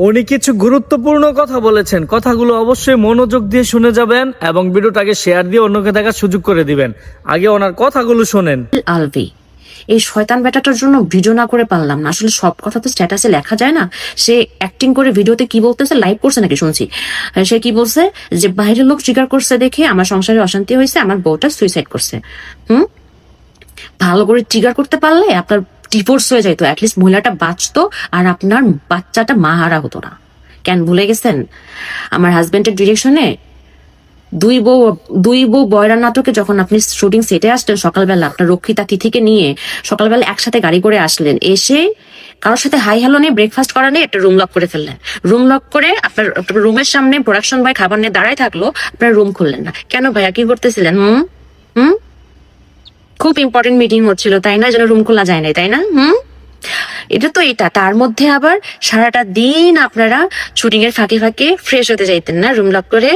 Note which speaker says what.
Speaker 1: উনি কিছু গুরুত্বপূর্ণ কথা বলেছেন, কথাগুলো অবশ্যই মনোযোগ দিয়ে শুনে যাবেন এবং ভিডিওটাকে শেয়ার দিয়ে অন্যকে দেখার সুযোগ করে দিবেন। আগে ওনার কথাগুলো শোনেন।
Speaker 2: আলভি, এই শয়তান বেটাটার জন্য ভিডিও না করে পারলাম না। আসলে সব কথা তো স্ট্যাটাসে লেখা যায় না। সে অ্যাক্টিং করে ভিডিওতে কি বলতেছে, লাইভ করছে নাকি শুনছি, সে কি বলছে যে বাইরের লোক ট্রিগার করছে দেখে আমার সংসারে অশান্তি হয়েছে, আমার বউটা সুইসাইড করছে। ভালো করে ট্রিগার করতে পারলে আপনার ডিভোর্স হয়ে যাইতো, অ্যাটলিস্ট মহিলাটা বাঁচতো আর আপনার বাচ্চাটা মাহারা হতো না। কেন ভুলে গেছেন আমার হাজবেন্ডের ডিরেকশনে দুই বউ বয়রা নাটকে যখন আপনি শুটিং সেটে আসলেন সকালবেলা, আপনার রক্ষিতা তিথিকে নিয়ে সকালবেলা একসাথে গাড়ি করে আসলেন, এসে কারোর সাথে হাই হ্যালো নেই, ব্রেকফাস্ট করা নেই, একটা রুম লক করে ফেললেন। রুম লক করে আপনার রুমের সামনে প্রোডাকশন বয় খাবার নিয়ে দাঁড়ায় থাকলো, আপনার রুম খুললেন না কেন ভাইয়া? কি করতেছিলেন? হুম খুব ইম্পর্টেন্ট মিটিং হচ্ছিল তাই না, যেন রুম খোলা যায় নাই তাই না? এটা তার মধ্যে আবার সারাটা দিন আপনারা শুটিং এর ফাঁকে ফাঁকে ফ্রেশ হতে যাইতেন না রুম লক করে।